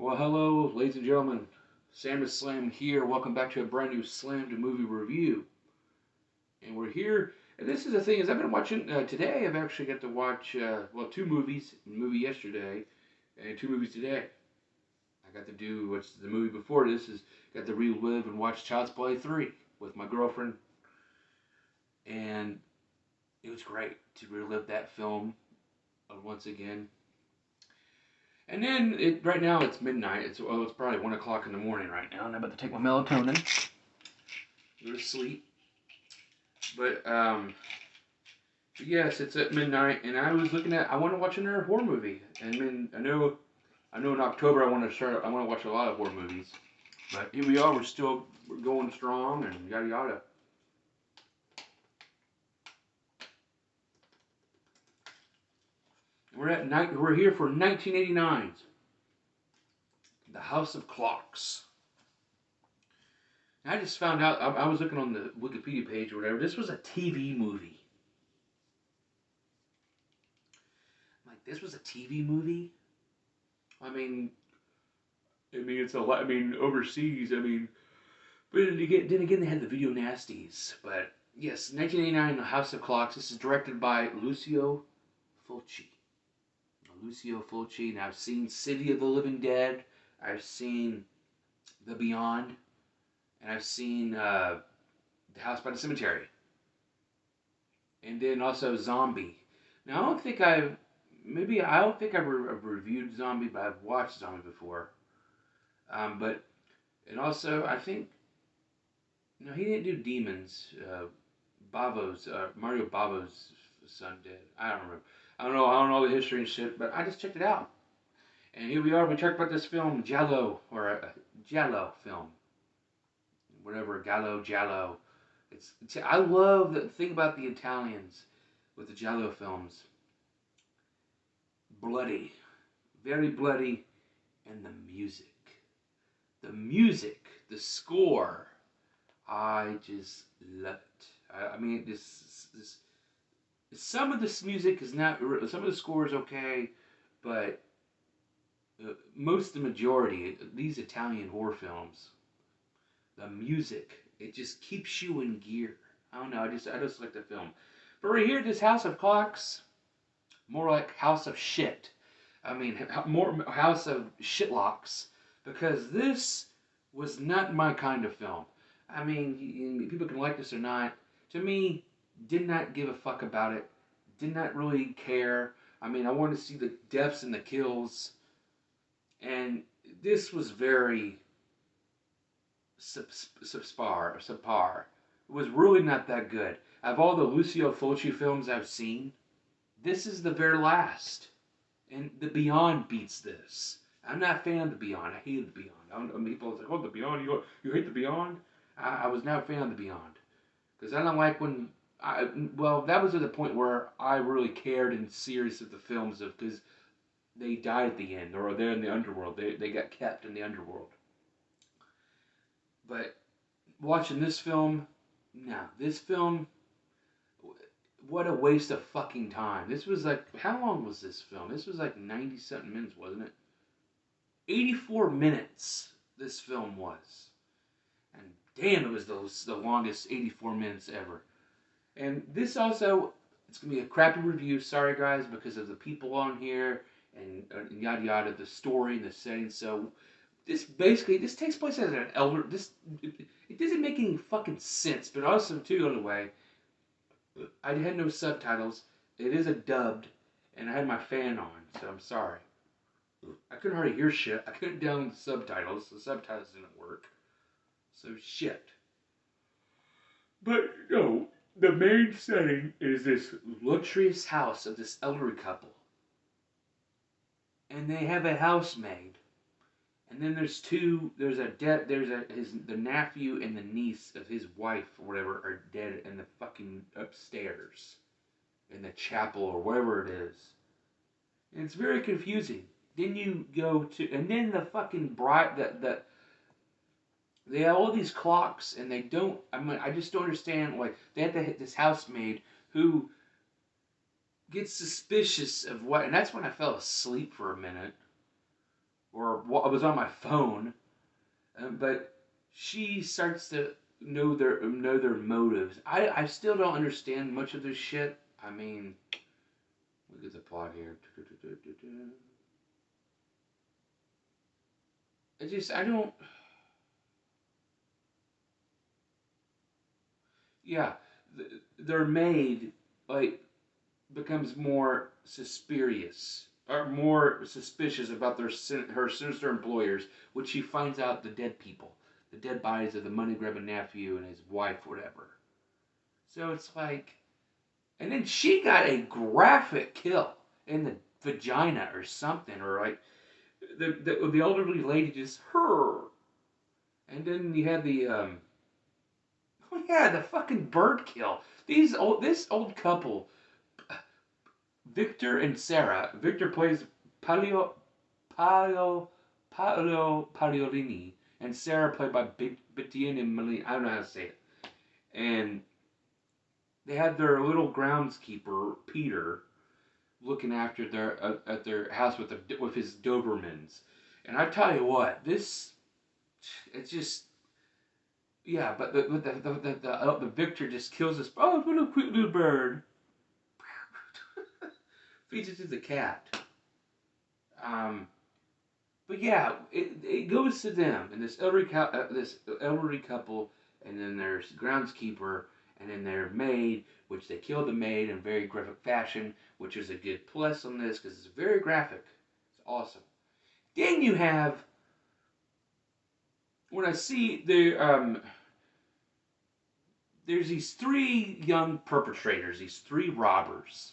Well, hello, ladies and gentlemen. Sam is Slam here. Welcome back to a brand new Slam to Movie review. And we're here. And this is the thing is I've been watching today. I've actually got to watch two movies. A movie yesterday, and two movies today. I got to do what's the movie before this is got to relive and watch Child's Play 3 with my girlfriend, and it was great to relive that film once again. And then right now it's midnight. It's probably 1 o'clock in the morning right now, and I'm about to take my melatonin, go to sleep. But yes, it's at midnight, and I was looking at. I want to watch another horror movie. And then I know in October I want to watch a lot of horror movies. But here we are. We're going strong, and yada yada. We're here for 1989's The House of Clocks. I just found out, I was looking on the Wikipedia page or whatever, this was a TV movie. I'm like, this was a TV movie? I mean, it's a lot, overseas, but then again, they had the video nasties. But yes, 1989, The House of Clocks. This is directed by Lucio Fulci. And I've seen City of the Living Dead. I've seen The Beyond. And I've seen The House by the Cemetery. And then also Zombie. Now, I don't think I've reviewed Zombie, but I've watched Zombie before. And also, I think, no, he didn't do Demons. Mario Bavo's son did. I don't remember. I don't know the history and shit, but I just checked it out. And here we are. We talked about this film, Giallo, or a Giallo film. Whatever, Giallo. I love the thing about the Italians with the Giallo films. Bloody. Very bloody. And the music. The score. I just love it. Some of this music is not. Some of the score is okay, but most of the majority, these Italian horror films, the music, it just keeps you in gear. I don't know. I just like the film. But right here, this House of Clocks, more like House of Shit. More House of Shitlocks, because this was not my kind of film. People can like this or not. To me, did not give a fuck about it. Did not really care. I wanted to see the deaths and the kills. And this was very subpar. It was really not that good. Of all the Lucio Fulci films I've seen, this is the very last. And The Beyond beats this. I'm not a fan of The Beyond. I hated The Beyond. People say, oh, The Beyond, you hate The Beyond? I was not a fan of The Beyond. Because I don't like when... that was at the point where I really cared and serious of the films because they died at the end, or they're in the underworld. They got kept in the underworld. But watching this film, what a waste of fucking time. This was like, how long was this film? This was like 90-something minutes, wasn't it? 84 minutes this film was. And damn, it was the longest 84 minutes ever. And this also, it's going to be a crappy review. Sorry, guys, because of the people on here and yada yada, the story and the setting. So, this takes place as an elder. It doesn't make any fucking sense. But also, too, on the way, I had no subtitles. It is a dubbed, and I had my fan on, so I'm sorry. I couldn't hardly hear shit. I couldn't download the subtitles. The subtitles didn't work. So, shit. But, no. The main setting is this luxurious house of this elderly couple. And they have a housemaid. And then the nephew and the niece of his wife or whatever are dead in the fucking upstairs. In the chapel or wherever it is. And it's very confusing. Then you go to, and then the fucking bride, they have all these clocks, and they don't. I just don't understand. Like, they have to hit this housemaid who gets suspicious of what, and that's when I fell asleep for a minute, or I was on my phone, but she starts to know their motives. I still don't understand much of this shit. I mean, look at the plot here. I don't. Yeah, their maid like becomes more suspicious or more suspicious about her sinister employers, which she finds out the dead people, the dead bodies of the money grabbing nephew and his wife, whatever. So it's like, and then she got a graphic kill in the vagina or something, or like the elderly lady just her, and then you had the oh yeah, the fucking bird kill. This old couple, Victor and Sarah. Victor plays Palio Palio Paliolini, and Sarah played by Bettina Malini. I don't know how to say it. And they had their little groundskeeper Peter looking after their at their house with his Dobermans. And I tell you what, this it's just yeah. But the Victor just kills this. Oh, what a cute little bird. Feeds it to the cat. Um, but yeah, it goes to them and this elderly couple, and then there's groundskeeper, and then their maid, which they kill the maid in very graphic fashion, which is a good plus on this because it's very graphic. It's awesome. Then you have when I see there's these three young perpetrators, these three robbers,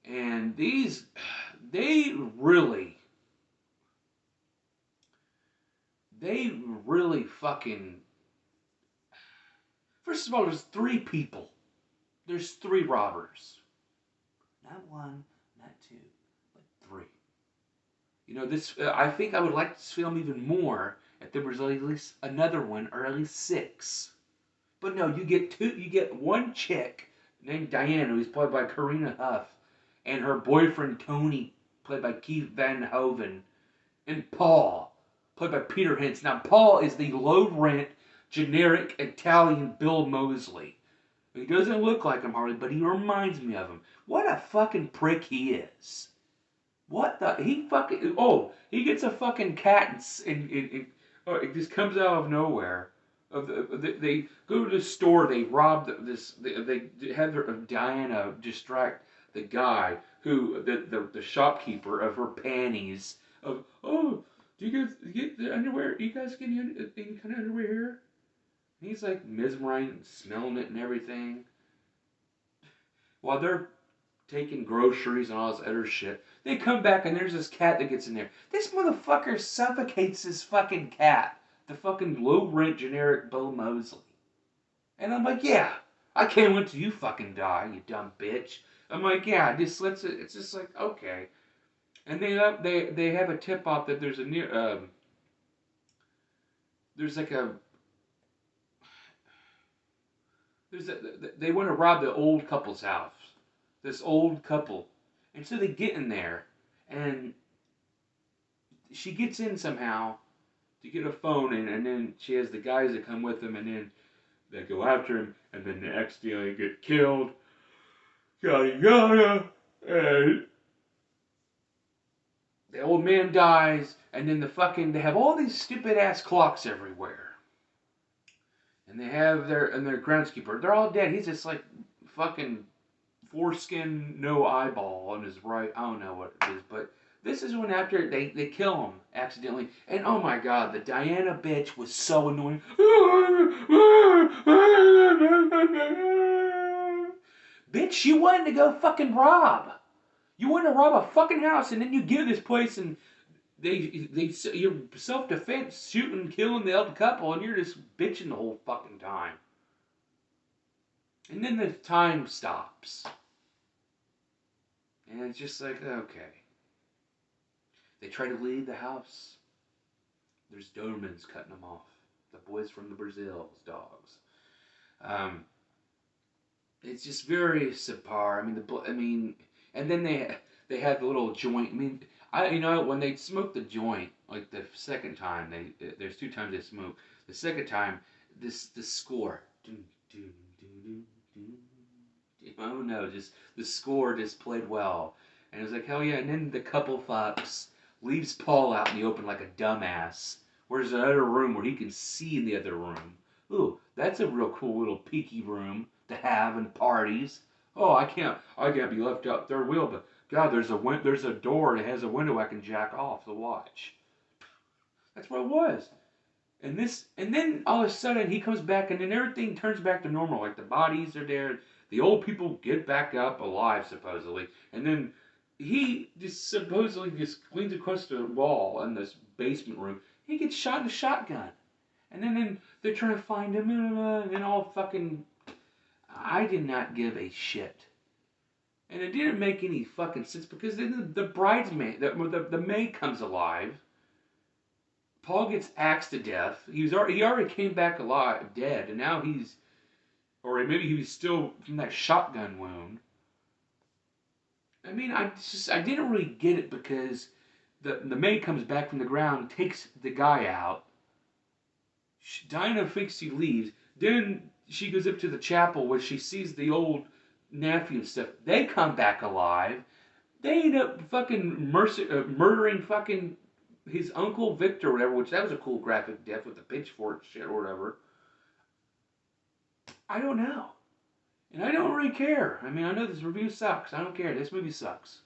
and they really they really fucking. First of all, there's three people. There's three robbers. Not one, not two, but three. You know, this. I think I would like this film even more if there was at least another one, or at least six. But no, you get two. You get one chick named Diana, who's played by Karina Huff, and her boyfriend Tony, played by Keith Van Hoven, and Paul, played by Peter Hintz. Now, Paul is the low rent, generic Italian Bill Moseley. He doesn't look like him hardly, but he reminds me of him. What a fucking prick he is. What the? He fucking. Oh, he gets a fucking cat oh, it just comes out of nowhere. They go to the store, they rob they have Diana distract the guy the shopkeeper of her panties. Oh, do you guys get the underwear? You guys get any kind of underwear here? And he's like mesmerizing, smelling it and everything. While they're taking groceries and all this other shit, they come back and there's this cat that gets in there. This motherfucker suffocates this fucking cat. The fucking low rent generic Bill Moseley. And I'm like, yeah, I can't wait till you fucking die, you dumb bitch. I'm like, yeah, just let's. It's just like okay. And they have a tip off that there's a near there's like a there's a they want to rob the old couple's house. This old couple, and so they get in there, and she gets in somehow to get a phone, and then she has the guys that come with them, and then they go after him, and then the accidentally get killed. Yada yada, and the old man dies, and then they have all these stupid ass clocks everywhere. And they have their groundskeeper. They're all dead. He's just like fucking foreskin, no eyeball on his right. I don't know what it is, but this is when after they kill him accidentally. And oh my god, the Diana bitch was so annoying. Bitch, you wanted to go fucking rob. You wanted to rob a fucking house, and then you get to this place and you're self defense, shooting, killing the other couple, and you're just bitching the whole fucking time. And then the time stops. And it's just like, okay. They try to leave the house. There's Dobermans cutting them off. The boys from the Brazils, dogs. It's just very subpar. And then they have the little joint. I mean, when they smoke the joint, like the second time, there's two times they smoke. The second time, the score. Dun, dun, dun, dun, dun. Oh no, just the score just played well. And it was like, hell yeah. And then the couple fucks, leaves Paul out in the open like a dumbass. Where's another room where he can see in the other room. Ooh, that's a real cool little peaky room to have in parties. Oh, I can't be left out third wheel, but God, there's a door that has a window I can jack off to watch. That's what it was. And then all of a sudden he comes back, and then everything turns back to normal. Like the bodies are there, the old people get back up alive supposedly, and then he just supposedly just leans across the wall in this basement room. He gets shot in a shotgun, and then they're trying to find him, and then all fucking. I did not give a shit. And it didn't make any fucking sense because then the bridesmaid, the maid comes alive. Paul gets axed to death. He already came back alive, dead, and now or maybe he was still from that shotgun wound. I mean, I didn't really get it because the maid comes back from the ground, takes the guy out. Dinah thinks she leaves. Then she goes up to the chapel where she sees the old nephew and stuff. They come back alive. They end up fucking murdering fucking his uncle Victor or whatever, which that was a cool graphic death with the pitchfork shit or whatever. I don't know. And I don't really care. I mean, I know this review sucks. I don't care. This movie sucks.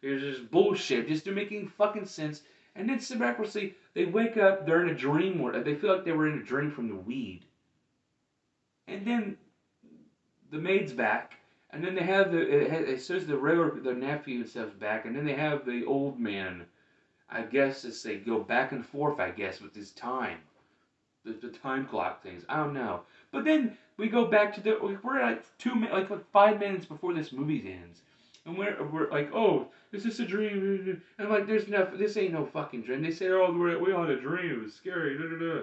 There's just bullshit. Just to making fucking sense. And then miraculously, they wake up, they're in a dream, or they feel like they were in a dream from the weed. And then the maid's back, and then they have it says the nephew and stuff's back, and then they have the old man. I guess as they go back and forth, I guess with his time, the time clock things. I don't know, but then we go back to we're like 5 minutes before this movie ends, and we're like, oh, is this a dream? And I'm like, this ain't no fucking dream. They say, oh, we had a dream. It was scary. Da, da, da.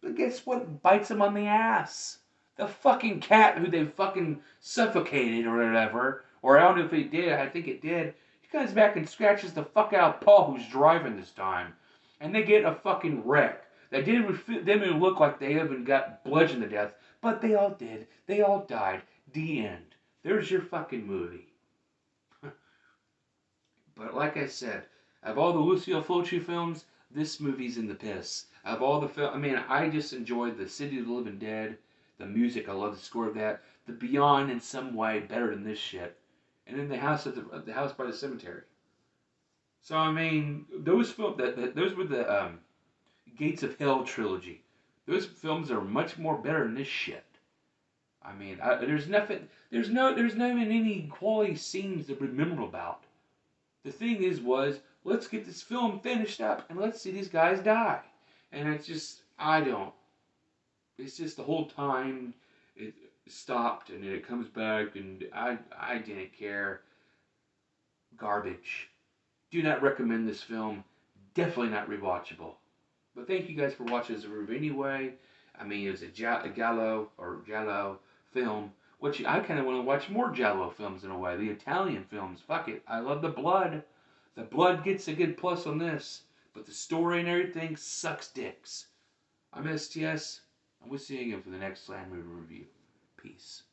But guess what? Bites him on the ass. The fucking cat who they fucking suffocated or whatever, or I don't know if it did. I think it did. He comes back and scratches the fuck out of Paul, who's driving this time, and they get a fucking wreck. That didn't even look like they even got bludgeoned to death, but they all did. They all died. The end. There's your fucking movie. But like I said, of all the Lucio Fulci films, this movie's in the piss. Of all the I mean, I just enjoyed the City of the Living Dead, the music. I love the score of that. The Beyond in some way better than this shit. And then the House by the Cemetery. So I mean, those those were the Gates of Hell trilogy. Those films are much more better than this shit. I mean, there's nothing. There's not even any quality scenes to be memorable about. The thing was let's get this film finished up and let's see these guys die. And it's just I don't. It's just the whole time it stopped and then it comes back and I didn't care. Garbage. Do not recommend this film. Definitely not rewatchable. But thank you guys for watching this review anyway. I mean, it was a Giallo film, which I kind of want to watch more Giallo films in a way. The Italian films. Fuck it. I love the blood. The blood gets a good plus on this. But the story and everything sucks dicks. I'm STS. And we'll see you again for the next Slam Movie Review. Peace.